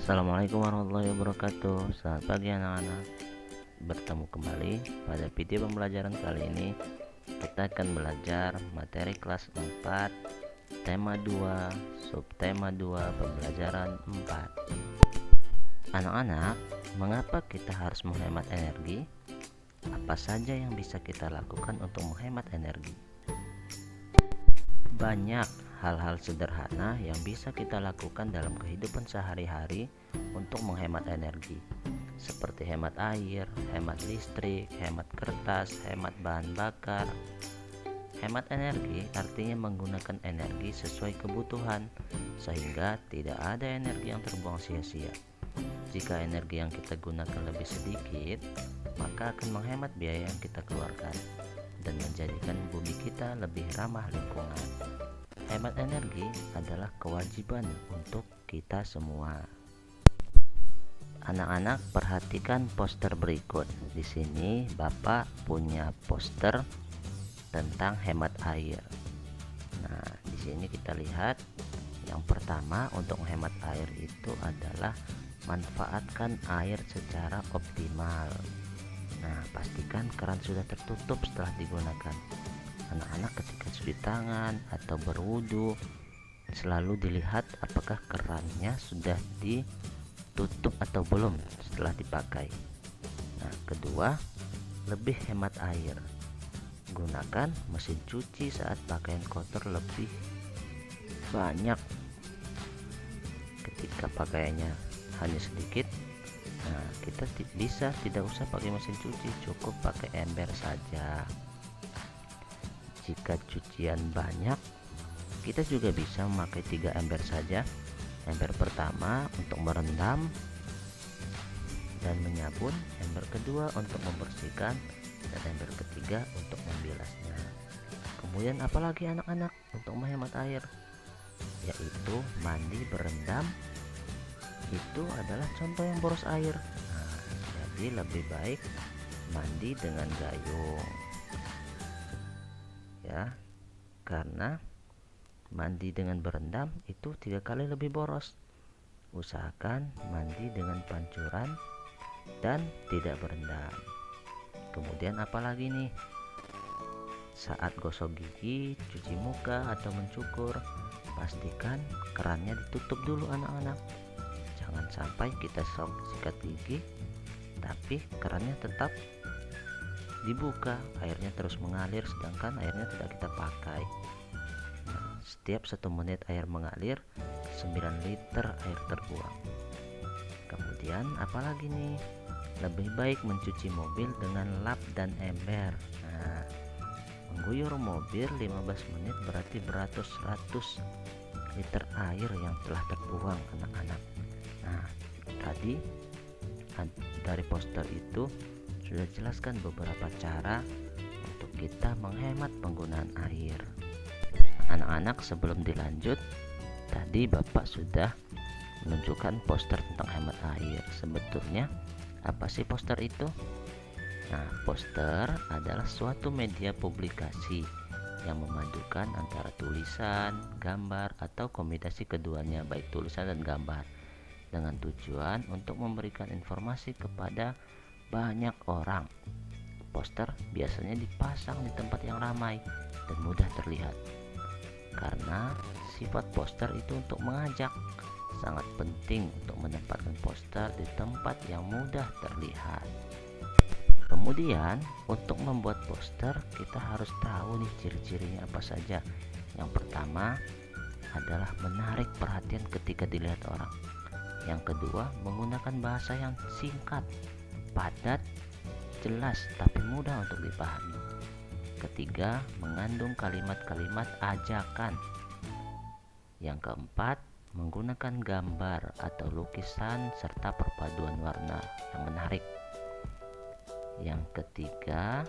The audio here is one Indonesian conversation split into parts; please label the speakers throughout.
Speaker 1: Assalamualaikum warahmatullahi wabarakatuh. Selamat pagi anak-anak. Bertemu kembali pada video pembelajaran kali ini. Kita akan belajar materi kelas 4, tema 2, subtema 2, pembelajaran 4. Anak-anak, mengapa kita harus menghemat energi? Apa saja yang bisa kita lakukan untuk menghemat energi? Banyak hal-hal sederhana yang bisa kita lakukan dalam kehidupan sehari-hari untuk menghemat energi, seperti hemat air, hemat listrik, hemat kertas, hemat bahan bakar. Hemat energi artinya menggunakan energi sesuai kebutuhan, sehingga tidak ada energi yang terbuang sia-sia. Jika energi yang kita gunakan lebih sedikit, maka akan menghemat biaya yang kita keluarkan dan menjadikan bumi kita lebih ramah lingkungan. Hemat energi adalah kewajiban untuk kita semua. Anak-anak, perhatikan poster berikut. Di sini Bapak punya poster tentang hemat air. Nah, di sini kita lihat yang pertama untuk menghemat air itu adalah manfaatkan air secara optimal. Nah, pastikan keran sudah tertutup setelah digunakan. Anak-anak ketika cuci tangan atau berwudu, selalu dilihat apakah kerannya sudah ditutup atau belum setelah dipakai. Nah, kedua, lebih hemat air. Gunakan mesin cuci saat pakaian kotor lebih banyak. Ketika pakaiannya hanya sedikit, nah kita bisa tidak usah pakai mesin cuci, cukup pakai ember saja. Jika cucian banyak, kita juga bisa memakai 3 ember saja. Ember pertama untuk merendam dan menyabun, ember kedua untuk membersihkan, dan ember ketiga untuk membilasnya. Kemudian apalagi anak-anak untuk menghemat air, yaitu mandi berendam. Itu adalah contoh yang boros air. Nah, jadi lebih baik mandi dengan gayung, ya, karena mandi dengan berendam itu 3 kali lebih boros. Usahakan mandi dengan pancuran dan tidak berendam. Kemudian apalagi nih, saat gosok gigi, cuci muka atau mencukur, pastikan kerannya ditutup dulu anak-anak. Jangan sampai kita sikat gigi tapi kerannya tetap dibuka, airnya terus mengalir sedangkan airnya tidak kita pakai. Nah, setiap 1 menit air mengalir, 9 liter air terbuang. Kemudian apalagi nih, lebih baik mencuci mobil dengan lap dan ember. Nah, mengguyur mobil 15 menit berarti beratus-ratus liter air yang telah terbuang anak-anak. Nah, tadi dari poster itu sudah jelaskan beberapa cara untuk kita menghemat penggunaan air. Anak-anak, sebelum dilanjut, tadi Bapak sudah menunjukkan poster tentang hemat air. Sebetulnya apa sih poster itu? Nah, poster adalah suatu media publikasi yang memadukan antara tulisan, gambar, atau kombinasi keduanya, baik tulisan dan gambar, dengan tujuan untuk memberikan informasi kepada banyak orang. Poster biasanya dipasang di tempat yang ramai dan mudah terlihat. Karena sifat poster itu untuk mengajak, sangat penting untuk menempatkan poster di tempat yang mudah terlihat. Kemudian untuk membuat poster kita harus tahu nih ciri-cirinya apa saja. Yang pertama adalah menarik perhatian ketika dilihat orang. Yang kedua, menggunakan bahasa yang singkat, padat, jelas tapi mudah untuk dipahami. Ketiga, mengandung kalimat-kalimat ajakan. Yang keempat, menggunakan gambar atau lukisan serta perpaduan warna yang menarik. Yang ketiga,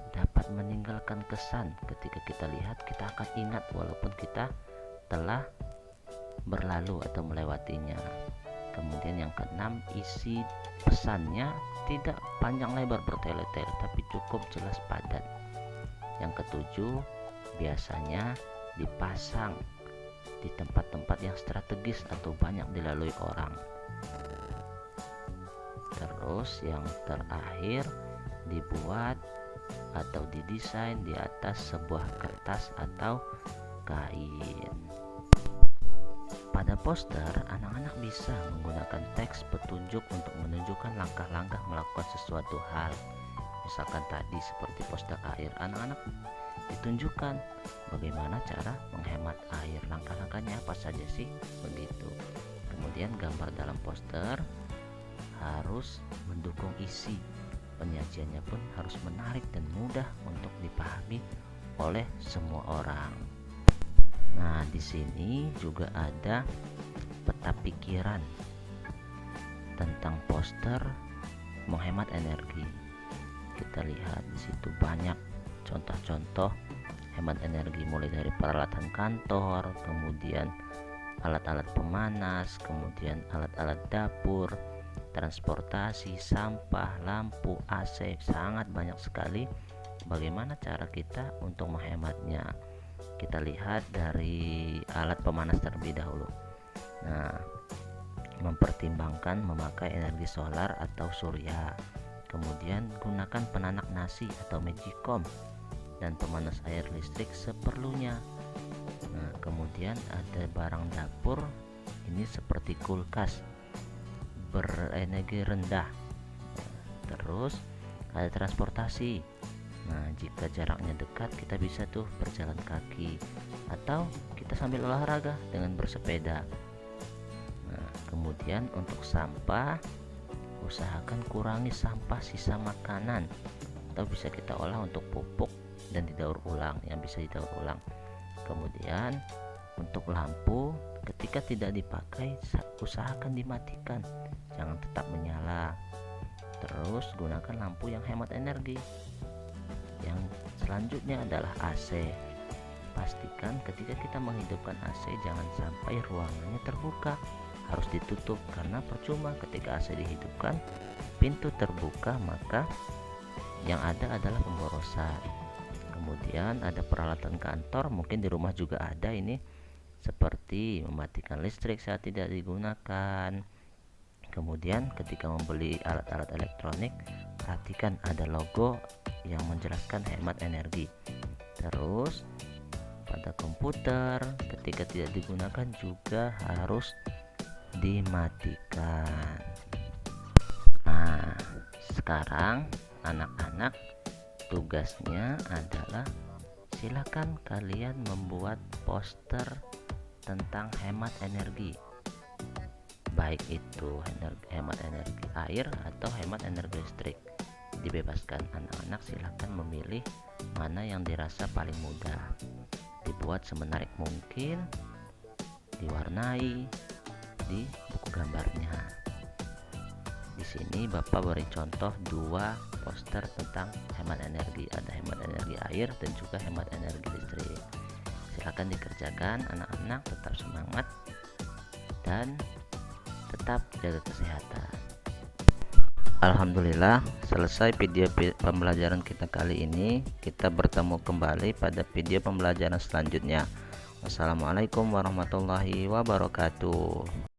Speaker 1: dapat meninggalkan kesan. Ketika kita lihat, kita akan ingat walaupun kita telah berlalu atau melewatinya. Kemudian yang keenam, isi pesannya tidak panjang lebar bertele-tele tapi cukup jelas padat. Yang ketujuh, biasanya dipasang di tempat-tempat yang strategis atau banyak dilalui orang. Terus yang terakhir, dibuat atau didesain di atas sebuah kertas atau kain. Pada poster, anak-anak bisa menggunakan teks petunjuk untuk menunjukkan langkah-langkah melakukan sesuatu hal. Misalkan tadi seperti poster air, anak-anak ditunjukkan bagaimana cara menghemat air, langkah-langkahnya apa saja sih, begitu. Kemudian gambar dalam poster harus mendukung isi, penyajiannya pun harus menarik dan mudah untuk dipahami oleh semua orang. Nah, di sini juga ada peta pikiran tentang poster menghemat energi. Kita lihat di situ banyak contoh-contoh hemat energi, mulai dari peralatan kantor, kemudian alat-alat pemanas, kemudian alat-alat dapur, transportasi, sampah, lampu, AC, sangat banyak sekali bagaimana cara kita untuk menghematnya. Kita lihat dari alat pemanas terlebih dahulu. Nah, mempertimbangkan memakai energi solar atau surya. Kemudian gunakan penanak nasi atau magicom dan pemanas air listrik seperlunya. Nah, kemudian ada barang dapur, ini seperti kulkas berenergi rendah. Terus ada transportasi. Nah, jika jaraknya dekat kita bisa tuh berjalan kaki atau kita sambil olahraga dengan bersepeda. Nah, kemudian untuk sampah, usahakan kurangi sampah sisa makanan atau bisa kita olah untuk pupuk dan didaur ulang, yang bisa didaur ulang. Kemudian untuk lampu, ketika tidak dipakai usahakan dimatikan, jangan tetap menyala. Terus gunakan lampu yang hemat energi. Yang selanjutnya adalah AC. Pastikan ketika kita menghidupkan AC jangan sampai ruangannya terbuka, harus ditutup, karena percuma ketika AC dihidupkan pintu terbuka maka yang ada adalah pemborosan. Kemudian ada peralatan kantor, mungkin di rumah juga ada ini, seperti mematikan listrik saat tidak digunakan. Kemudian ketika membeli alat-alat elektronik, perhatikan ada logo yang menjelaskan hemat energi. Terus pada komputer ketika tidak digunakan juga harus dimatikan. Nah, sekarang anak-anak tugasnya adalah silakan kalian membuat poster tentang hemat energi, baik itu hemat energi air atau hemat energi listrik. Dibebaskan, anak-anak silakan memilih mana yang dirasa paling mudah. Dibuat semenarik mungkin, diwarnai di buku gambarnya. Di sini Bapak beri contoh 2 poster tentang hemat energi, ada hemat energi air dan juga hemat energi listrik. Silakan dikerjakan anak-anak, tetap semangat dan tetap jaga kesehatan. Alhamdulillah, selesai video pembelajaran kita kali ini. Kita bertemu kembali pada video pembelajaran selanjutnya. Wassalamualaikum warahmatullahi wabarakatuh.